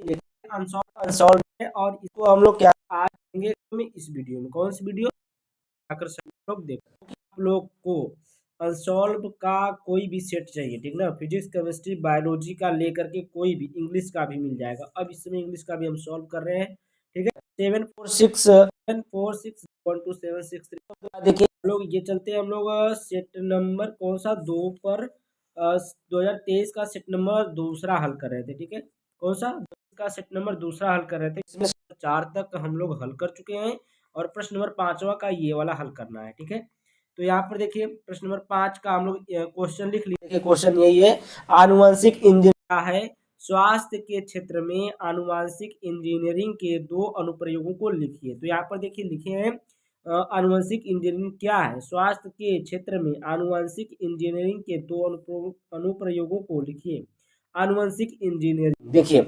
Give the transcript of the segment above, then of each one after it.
Unsolved है और इसको हम लोग क्या आज देखेंगे इस वीडियो में। कौन सी वीडियो? आकर सभी लोग देखो। आप लोग को अनसॉल्व का कोई भी सेट चाहिए, ठीक ना, फिजिक्स केमिस्ट्री बायोलॉजी का लेकर के कोई भी, इंग्लिश का भी मिल जाएगा। अब इसमें इंग्लिश का भी हम सॉल्व कर रहे हैं, ठीक है। 7467461276। देखिए हम लोग ये चलते हैं, हम लोग सेट नंबर कौन सा 2 पर 2023 का सेट नंबर दूसरा हल कर रहे थे, ठीक है। कौन सा का सेट नंबर दूसरा हल कर रहे थे, इसमें 4 तक हम लोग हल कर चुके हैं और प्रश्न नंबर 5वां का ये वाला हल करना है, ठीक है। तो यहाँ पर देखिए प्रश्न नंबर 5 का हम लोग क्वेश्चन लिख लिए। देखिए क्वेश्चन यही है, आनुवंशिक इंजीनियरिंग क्या है? स्वास्थ्य के क्षेत्र में आनुवंशिक इंजीनियरिंग के 2 अनुप्रयोगों को लिखिए। तो यहाँ पर देखिए लिखे हैं आनुवंशिक इंजीनियरिंग क्या है? स्वास्थ्य के क्षेत्र में आनुवंशिक इंजीनियरिंग के 2 अनुप्रयोगों को लिखिए। आनुवंशिक इंजीनियरिंग देखिए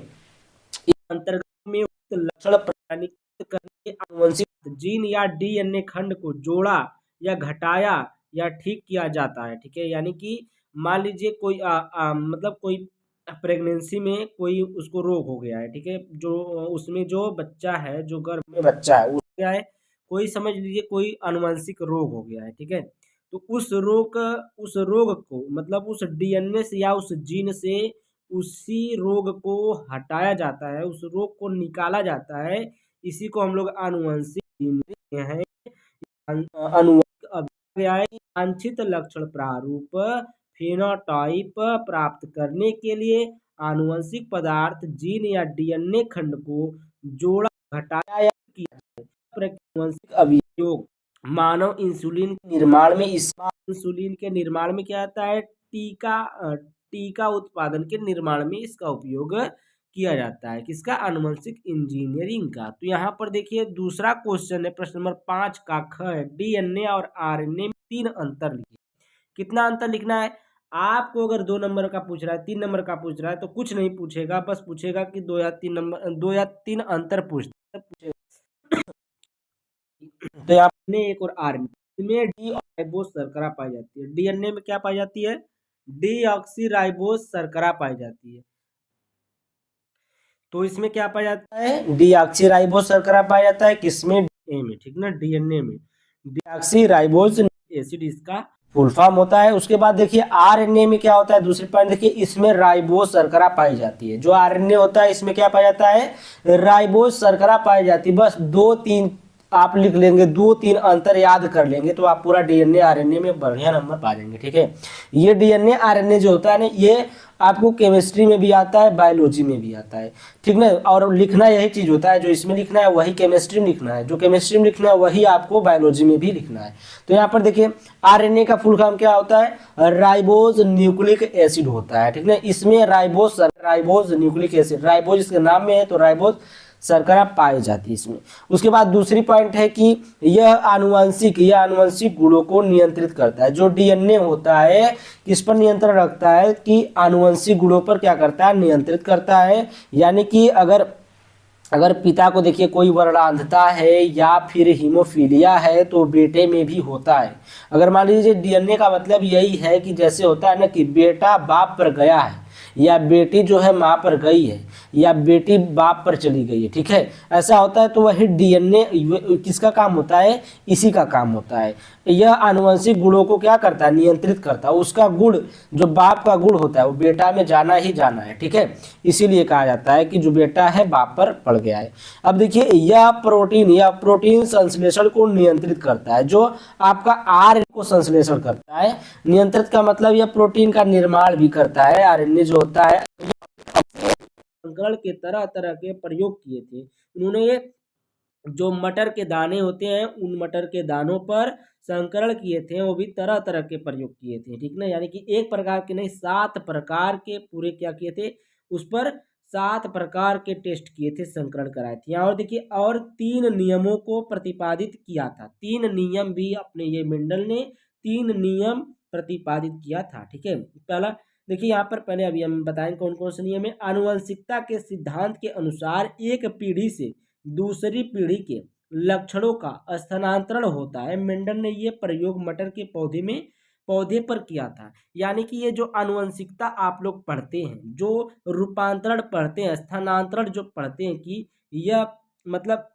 इस अंतर्गत में लक्षण प्रमाणित करके आनुवंशिक जीन या डीएनए खंड को जोड़ा या घटाया या ठीक किया जाता है, ठीक है। यानी कि मान लीजिए कोई मतलब कोई प्रेगनेंसी में कोई उसको रोग हो गया है, ठीक है, जो उसमें जो बच्चा है, जो गर्भ में बच्चा है, उसको क्या है, कोई समझ लीजिए कोई आनुवंशिक रोग हो गया है, ठीक है। तो उस रोग को मतलब उस डीएनए से या उस जीन से उसी रोग को हटाया जाता है, उस रोग को निकाला जाता है। इसी को हम लोग आनुवंशिक जीन हैं। अनुवांशिक अभिक्रिया है कि वांछित लक्षण प्रारूप फेनोटाइप प्राप्त करने के लिए आनुवंशिक पदार्थ जीन या डीएनए खंड को जोड़ा घटाया या किया जाए। आनुवंशिक अभियोग मानव इंसुलिन के निर्माण में इंसुलिन के निर्माण में क्या आता है? टीका उत्पादन के निर्माण में इसका उपयोग किया जाता है। किसका? आनुवंशिक इंजीनियरिंग का। तो यहाँ पर देखिए दूसरा क्वेश्चन है प्रश्न नंबर 5 का ख है, डीएनए और आरएनए में 3 अंतर लिखिए। कितना अंतर लिखना है? आपको अगर 2 नंबर का पूछ रहा है, 3 नंबर का पूछ रहा है तो कुछ नहीं पूछेगा, बस पूछेगा कि 2 या 3 अंतर पूछेगा। तो यहाँ पर एक और आरएनए में डी राइबोस शर्करा पाई जाती है। डीएनए में क्या पाई जाती है? डीऑक्सीराइबोस शर्करा पाई जाती है। तो इसमें क्या पाया जाता है? डीऑक्सीराइबोस शर्करा पाया जाता है। किसमें? डीएनए में, ठीक ना, डीएनए में डीऑक्सीराइबोस एसिड इसका फुल फॉर्म होता है। उसके बाद देखिए आरएनए में क्या होता है, दूसरी पॉइंट देखिए, इसमें राइबोस शर्करा पाई जाती है। जो आरएनए होता है इसमें क्या पाया जाता है? राइबोस शर्करा पाई जाती है। बस 2-3 आप लिख लेंगे, 2-3 अंतर याद कर लेंगे तो आप पूरा डीएनए आरएनए में बढ़िया नंबर पा लेंगे, ठीक है। ये डीएनए आरएनए जो होता है ना, ये आपको केमिस्ट्री में भी आता है, बायोलॉजी में भी आता है, ठीक ना। और लिखना यही चीज होता है, जो इसमें लिखना है वही केमिस्ट्री में लिखना है, जो केमिस्ट्री में लिखना है वही आपको बायोलॉजी में भी लिखना है। तो यहाँ पर देखिए आरएनए का फुल फॉर्म क्या होता है? राइबोज न्यूक्लिक एसिड होता है, ठीक ना। इसमें राइबोज न्यूक्लिक एसिड, राइबोज इसके नाम में है तो राइबोज शर्करा पाई जाती है इसमें। उसके बाद दूसरी पॉइंट है कि यह आनुवंशिक गुणों को नियंत्रित करता है। जो डीएनए होता है किस पर नियंत्रण रखता है? कि आनुवंशिक गुणों पर क्या करता है? नियंत्रित करता है। यानी कि अगर पिता को देखिए कोई वर्णांधता है या फिर हीमोफीलिया है तो बेटे में भी होता है। अगर मान लीजिए डीएनए का मतलब यही है कि जैसे होता है ना कि बेटा बाप पर गया है या बेटी जो है माँ पर गई है या बेटी बाप पर चली गई है, ठीक है, ऐसा होता है। तो वही डीएनए किसका काम होता है? इसी का काम होता है। यह आनुवंशिक गुणों को क्या करता है? नियंत्रित करता है। उसका गुण जो बाप का गुण होता है वो बेटा में जाना ही जाना है, ठीक है। इसीलिए कहा जाता है कि जो बेटा है बाप पर पड़ गया है। अब देखिए यह प्रोटीन संश्लेषण को नियंत्रित करता है। जो आपका आरएनए को संश्लेषण करता है, नियंत्रित का मतलब यह प्रोटीन का निर्माण भी करता है। आरएनए जो होता है संकरण के तरह तरह के प्रयोग किए थे उन्होंने। ये जो मटर के दाने होते हैं उन मटर के दानों पर संकरण किए थे, वो भी तरह तरह के प्रयोग किए थे, ठीक ना। यानी कि एक प्रकार के नहीं, 7 प्रकार के पूरे क्या किए थे, उस पर 7 प्रकार के टेस्ट किए थे, संकरण कराए थे। और देखिए और 3 नियमों को प्रतिपादित किया था। 3 नियम भी अपने ये मेंडल ने 3 नियम प्रतिपादित किया था, ठीक है। पहला देखिए यहाँ पर पहले अभी हम बताएंगे कौन कौन से नियम है। आनुवंशिकता के सिद्धांत के अनुसार एक पीढ़ी से दूसरी पीढ़ी के लक्षणों का स्थानांतरण होता है। मेंडल ने ये प्रयोग मटर के पौधे में पौधे पर किया था। यानी कि ये जो आनुवंशिकता आप लोग पढ़ते हैं, जो रूपांतरण पढ़ते हैं, स्थानांतरण जो पढ़ते हैं कि यह मतलब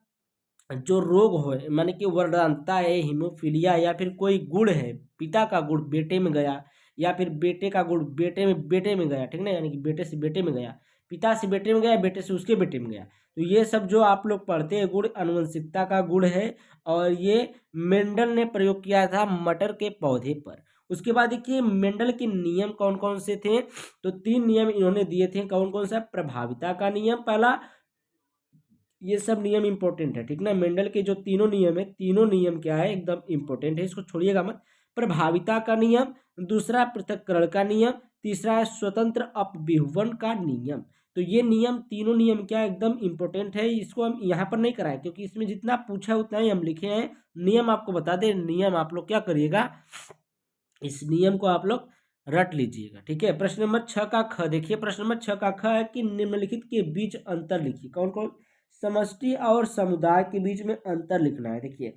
जो रोग हो माने कि वर्णांतता है, हीमोफीलिया या फिर कोई गुण है, पिता का गुण बेटे में गया या फिर बेटे का गुण बेटे में गया, ठीक ना, यानी कि बेटे से बेटे में गया, पिता से बेटे में गया, बेटे से उसके बेटे में गया। तो ये सब जो आप लोग पढ़ते हैं गुण आनुवंशिकता का गुण है, और ये मेंडल ने प्रयोग किया था मटर के पौधे पर। उसके बाद देखिए मेंडल के नियम कौन कौन से थे, तो 3 नियम इन्होंने दिए थे। कौन कौन सा? प्रभाविता का नियम पहला, ये सब नियम इंपॉर्टेंट है, ठीक ना। मेंडल के जो तीनों नियम है, तीनों नियम क्या है, एकदम इंपॉर्टेंट है, इसको छोड़िएगा मत। प्रभाविता का नियम, दूसरा पृथक्करण का नियम, तीसरा है स्वतंत्र अपविभवन का नियम। तो ये नियम, तीनों नियम क्या एकदम इंपॉर्टेंट है। इसको हम यहाँ पर नहीं कराए क्योंकि इसमें जितना पूछा है उतना ही हम लिखे हैं। नियम आपको बता दें, नियम आप लोग क्या करिएगा, इस नियम को आप लोग रट लीजिएगा, ठीक है। प्रश्न नंबर 6 का ख देखिए, प्रश्न नंबर 6 का ख है कि निम्नलिखित के बीच अंतर लिखिए। कौन कौन? समष्टि और समुदाय के बीच में अंतर लिखना है। देखिए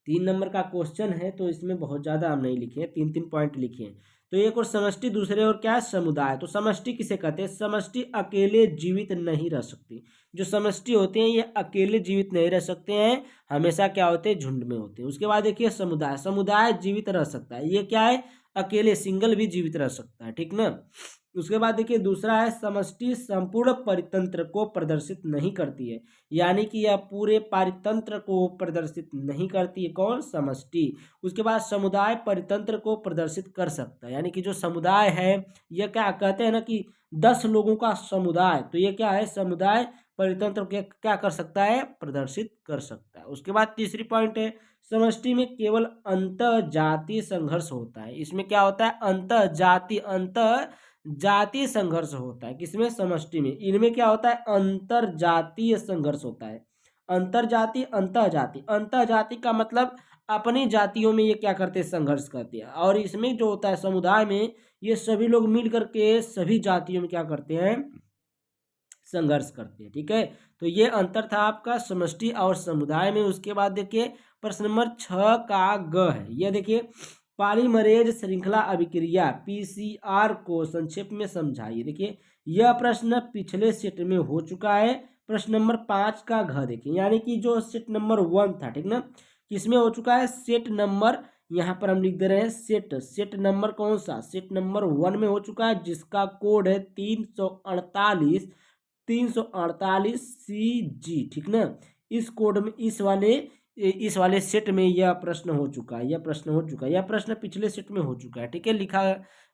3 नंबर का क्वेश्चन है, तो इसमें बहुत ज़्यादा हम नहीं लिखे हैं, 3-3 पॉइंट लिखे हैं। तो एक और समष्टि, दूसरे और क्या है, समुदाय। तो समष्टि किसे कहते हैं? समष्टि अकेले जीवित नहीं रह सकती। जो समष्टि होते हैं ये अकेले जीवित नहीं रह सकते हैं, हमेशा क्या होते हैं, झुंड में होते हैं। उसके बाद देखिए समुदाय, समुदाय जीवित रह सकता है। ये क्या है? अकेले, सिंगल भी जीवित रह सकता है, ठीक ना। उसके बाद देखिए दूसरा है समष्टि संपूर्ण परितंत्र को प्रदर्शित नहीं करती है, यानी कि यह पूरे पारितंत्र को प्रदर्शित नहीं करती है। कौन? समष्टि। उसके बाद समुदाय परितंत्र को प्रदर्शित कर सकता है, यानी कि जो समुदाय है, यह क्या कहते हैं ना कि 10 लोगों का समुदाय, तो ये क्या है, समुदाय परितंत्र के क्या कर सकता है, प्रदर्शित कर सकता है। उसके बाद तीसरी पॉइंट है समष्टि में केवल अंतर जातीय संघर्ष होता है। इसमें क्या होता है, अंतर जातीय संघर्ष होता है। किसमें? समष्टि में। इनमें क्या होता है, अंतर जातीय संघर्ष होता है। अंतर जाति, अंतः जाति, अंतः जाति का मतलब अपनी जातियों में ये क्या करते हैं, संघर्ष करते हैं। और इसमें जो होता है समुदाय में, ये सभी लोग मिल करके सभी जातियों में क्या करते हैं, संघर्ष करते हैं, ठीक है। तो ये अंतर था आपका समष्टि और समुदाय में। उसके बाद देखिए प्रश्न नंबर 6 का ग है, यह देखिए पॉलीमरेज श्रृंखला अभिक्रिया पीसीआर को संक्षेप में समझाइए। देखिए यह प्रश्न पिछले सेट में हो चुका है। प्रश्न नंबर 5 का घ देखिए, यानी कि जो सेट नंबर 1 था, ठीक ना, किसमें हो चुका है, सेट नंबर, यहाँ पर हम लिख दे रहे हैं सेट नंबर कौन सा, सेट नंबर 1 में हो चुका है, जिसका कोड है 348 ठीक ना। इस कोड में, इस वाले सेट में यह प्रश्न हो चुका है, यह प्रश्न पिछले सेट में हो चुका है, ठीक है। लिखा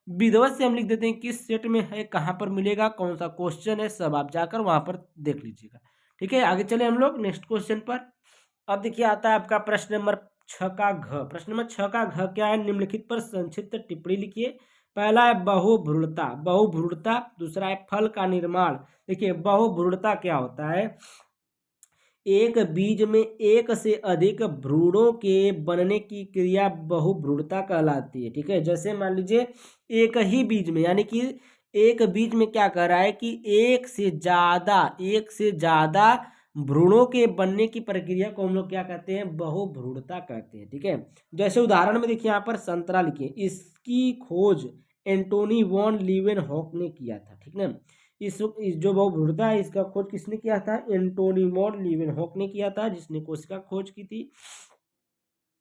विधिवत से हम लिख देते हैं किस सेट में है, कहाँ पर मिलेगा, कौन सा क्वेश्चन है, सब आप जाकर वहां पर देख लीजिएगा, ठीक है। आगे चले हम लोग नेक्स्ट क्वेश्चन पर। अब देखिए आता है आपका प्रश्न नंबर 6 का घ। प्रश्न नंबर 6 का घ क्या है, निम्नलिखित पर संक्षिप्त टिप्पणी लिखिए। पहला है बहुभ्रूणता, दूसरा है फल का निर्माण। देखिए बहुभ्रूणता क्या होता है, एक बीज में एक से अधिक भ्रूणों के बनने की क्रिया बहुभ्रूणता कहलाती है, ठीक है। जैसे मान लीजिए एक ही बीज में, यानी कि एक बीज में क्या कर रहा है कि एक से ज्यादा भ्रूणों के बनने की प्रक्रिया को हम लोग क्या कहते हैं, बहुभ्रूणता कहते हैं, ठीक है। जैसे उदाहरण में देखिए यहाँ पर संतरा लिखिए, इसकी खोज एंटोनी वॉन लीवेनहॉक ने किया था, ठीक ना। इस जो बहुभ्रूणता है इसका खोज किसने किया था, एंटोनी वॉन लीवेनहॉक ने किया था, जिसने कोशिका खोज की थी।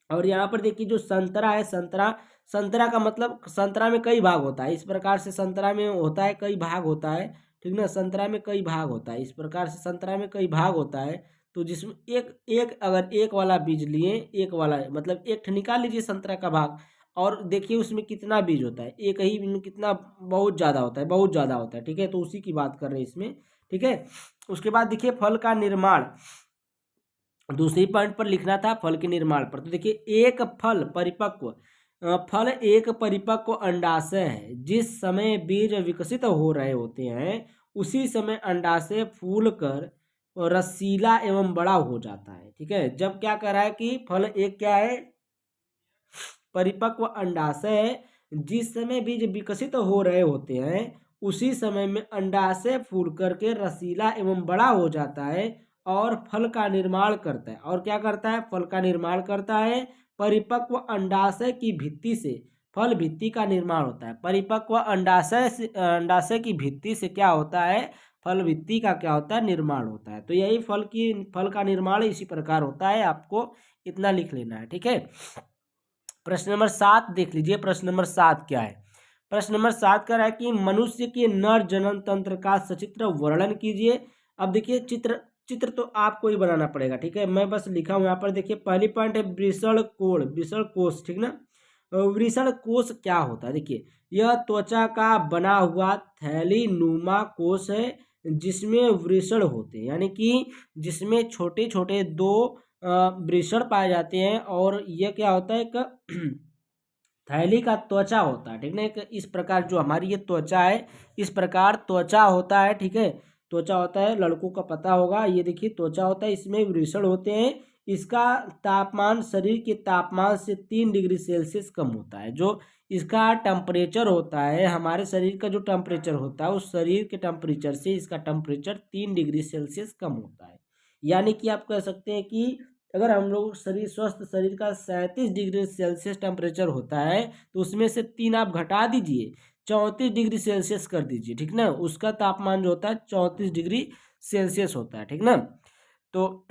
और यहाँ पर देखिए जो संतरा है, संतरा का मतलब संतरा में कई भाग होता है, इस प्रकार से संतरा में होता है कई भाग होता है, ठीक ना। संतरा में कई भाग होता है, इस प्रकार से संतरा में कई भाग होता है। तो जिसमें अगर एक वाला बीज लिए, एक वाला मतलब एक निकाल लीजिए संतरा का भाग, और देखिए उसमें कितना बीज होता है, एक ही में कितना, बहुत ज़्यादा होता है, ठीक है। तो उसी की बात कर रहे हैं इसमें, ठीक है। उसके बाद देखिए फल का निर्माण, दूसरी पॉइंट पर लिखना था फल के निर्माण पर। तो देखिए एक फल एक परिपक्व अंडाशय है। जिस समय बीज विकसित हो रहे होते हैं उसी समय अंडाशय फूल कर रसीला एवं बड़ा हो जाता है, ठीक है। जब क्या कर रहा है कि फल एक क्या है, परिपक्व अंडाशय है, जिस समय बीज विकसित हो रहे होते हैं उसी समय में अंडाशय फूल करके रसीला एवं बड़ा हो जाता है और फल का निर्माण करता है। और क्या करता है, फल का निर्माण करता है। परिपक्व अंडाशय की भित्ति से फल भित्ति का निर्माण होता है। परिपक्व अंडाशय की भित्ति से क्या होता है, फल भित्ति का क्या होता है, निर्माण होता है। तो यही फल का निर्माण इसी प्रकार होता है, आपको इतना लिख लेना है। ठीक है, प्रश्न नंबर 7 देख लीजिए। प्रश्न नंबर 7 क्या है? प्रश्न नंबर 7 कह रहा है कि मनुष्य के नर जनन तंत्र का सचित्र वर्णन कीजिए। अब देखिए चित्र तो आपको ही बनाना पड़ेगा। ठीक है, मैं बस लिखा हूँ यहाँ पर। देखिए पहली पॉइंट है वृषण कोश। ठीक ना, वृषण कोश क्या होता है? देखिए यह त्वचा का बना हुआ थैली नुमा कोश है जिसमें वृषण होते हैं, यानी कि जिसमें छोटे छोटे 2 वृषण पाए जाते हैं। और यह क्या होता है, एक थैली का त्वचा होता है। ठीक ना, एक इस प्रकार जो हमारी ये त्वचा है, इस प्रकार त्वचा होता है। ठीक है, त्वचा होता है, लड़कों का पता होगा। ये देखिए त्वचा होता है, इसमें वृषण होते हैं। इसका तापमान शरीर के तापमान से 3 डिग्री सेल्सियस कम होता है। जो इसका टेम्परेचर होता है, हमारे शरीर का जो टेम्परेचर होता है, उस शरीर के टेम्परेचर से इसका टेम्परेचर 3 डिग्री सेल्सियस कम होता है। यानी कि आप कह सकते हैं कि अगर हम लोग स्वस्थ शरीर का 37 डिग्री सेल्सियस टेम्परेचर होता है, तो उसमें से 3 आप घटा दीजिए, 34 डिग्री सेल्सियस कर दीजिए। ठीक ना, उसका तापमान जो होता है 34 डिग्री सेल्सियस होता है। ठीक ना, तो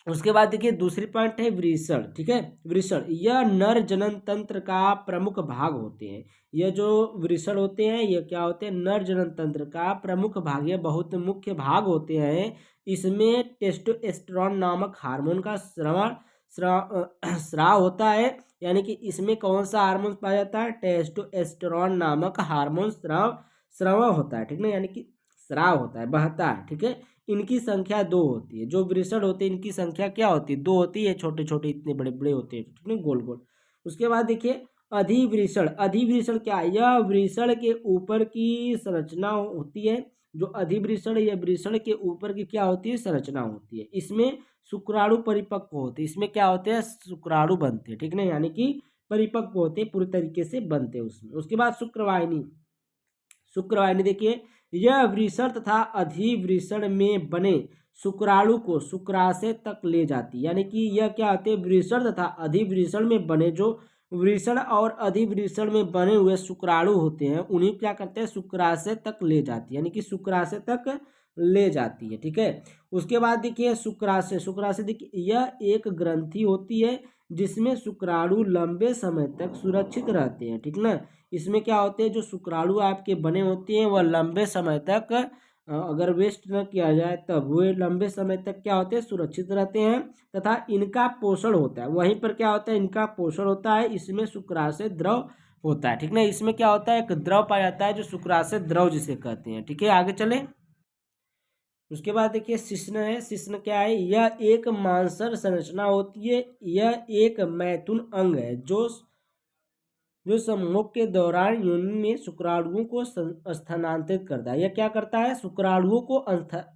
उसके बाद देखिए दूसरी पॉइंट है वृषण। ठीक है, वृषण यह नर जनन तंत्र का प्रमुख भाग होते हैं। यह जो वृषण होते हैं, ये क्या होते हैं, नर जनन तंत्र का प्रमुख भाग, ये बहुत मुख्य भाग होते हैं। इसमें टेस्टोस्टेरोन नामक हार्मोन का स्राव होता है। यानी कि इसमें कौन सा हार्मोन पाया जाता है, टेस्टोस्टेरोन नामक हार्मोन स्राव होता है। ठीक ना, यानी कि स्राव होता है, बहता है। ठीक है, इनकी संख्या 2 होती है। जो वृषण होते हैं इनकी संख्या क्या होती है, 2 होती है। छोटे छोटे इतने बड़े बड़े होते हैं, ठीक है, गोल गोल। उसके बाद देखिए अधिवृषण। अधिवृषण क्या है, यह वृषण के ऊपर की संरचना होती है। जो अधिवृषण, यह वृषण के ऊपर की क्या होती है, संरचना होती है। इसमें शुक्राणु परिपक्व होते हैं। इसमें क्या होते हैं, शुक्राणु बनते हैं। ठीक है, यानी कि परिपक्व होते हैं, पूरी तरीके से बनते हैं उसमें। उसके बाद शुक्रवाहिनी। शुक्रवाहिनी देखिए यह वृषण तथा अधिवृषण में बने शुक्राणु को शुक्राशय तक ले जाती। यानी कि यह क्या होते हैं, वृषण तथा अधिवृषण में बने, जो वृषण और अधिवृषण में बने हुए शुक्राणु होते हैं, उन्हीं क्या करते हैं, शुक्राशय तक ले जाती है। यानी कि शुक्राशय तक ले जाती है। ठीक है, उसके बाद देखिए शुक्राशय। शुक्राशय देखिए यह एक ग्रंथि होती है जिसमें शुक्राणु लंबे समय तक सुरक्षित रहते हैं। ठीक ना, इसमें क्या होते हैं, जो शुक्राणु आपके बने होते हैं वह लंबे समय तक अगर वेस्ट न किया जाए तब वे लंबे समय तक क्या होते हैं, सुरक्षित रहते हैं। तथा इनका पोषण होता है, वहीं पर क्या होता है, इनका पोषण होता है। इसमें शुक्राशय द्रव होता है। ठीक ना, इसमें क्या होता है, एक द्रव पाया जाता है जो शुक्राशय द्रव जिसे कहते हैं। ठीक है, आगे चले। उसके बाद देखिए शिश्न है। शिश्न क्या है, यह एक मांसल संरचना होती है। यह एक मैथुन अंग है जो संभोग के दौरान योनि में शुक्राणुओं को स्थानांतरित करता है। यह क्या करता है, शुक्राणुओं को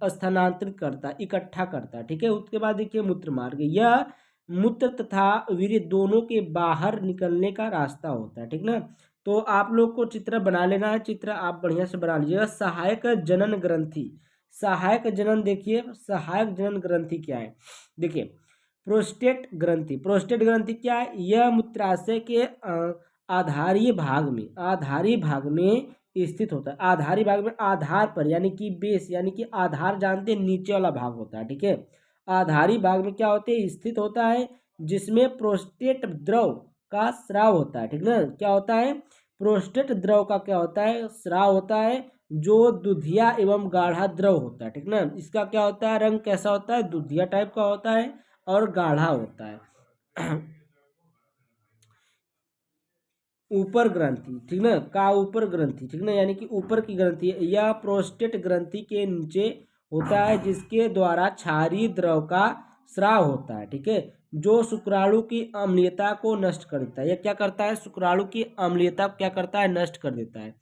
स्थानांतरित करता है, इकट्ठा करता है। ठीक है, उसके बाद देखिए मूत्र मार्ग। यह मूत्र तथा वीर्य दोनों के बाहर निकलने का रास्ता होता है। ठीक ना, तो आप लोग को चित्र बना लेना है। चित्र आप बढ़िया से बना लीजिएगा। सहायक जनन ग्रंथि। सहायक जनन देखिए, सहायक जनन ग्रंथि क्या है, देखिए प्रोस्टेट ग्रंथि। प्रोस्टेट ग्रंथि क्या है, यह मूत्राशय के आधारीय भाग में स्थित होता है। आधारीय भाग में आधार पर, यानी कि बेस, यानी कि आधार जानते हैं, नीचे वाला भाग होता है। ठीक है, आधारी भाग में क्या होते हैं, स्थित होता है, जिसमें प्रोस्टेट द्रव का स्राव होता है। ठीक ना, क्या होता है, प्रोस्टेट द्रव का क्या होता है, स्राव होता है, जो दुधिया एवं गाढ़ा द्रव होता है। ठीक ना, इसका क्या होता है, रंग कैसा होता है, दुधिया टाइप का होता है और गाढ़ा होता है। ऊपर ग्रंथि, ठीक ना, का ऊपर ग्रंथि। ठीक ना, यानी कि ऊपर की ग्रंथि है। यह प्रोस्टेट ग्रंथि के नीचे होता है, जिसके द्वारा क्षारीय द्रव का स्राव होता है। ठीक है, जो शुक्राणु की अम्लीयता को नष्ट कर देता है। यह क्या करता है, शुक्राणु की अम्लीयता क्या करता है, नष्ट कर देता है।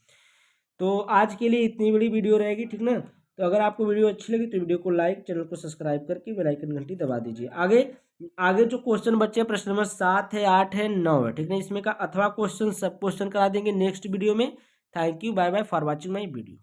तो आज के लिए इतनी बड़ी वीडियो रहेगी। ठीक ना, तो अगर आपको वीडियो अच्छी लगी तो वीडियो को लाइक, चैनल को सब्सक्राइब करके बेल आइकन घंटी दबा दीजिए। आगे आगे जो क्वेश्चन बच्चे हैं, प्रश्न नंबर 7 है, 8 है, 9 है। ठीक है, इसमें का अथवा क्वेश्चन सब क्वेश्चन करा देंगे नेक्स्ट वीडियो में। Thank you, bye bye for watching my video.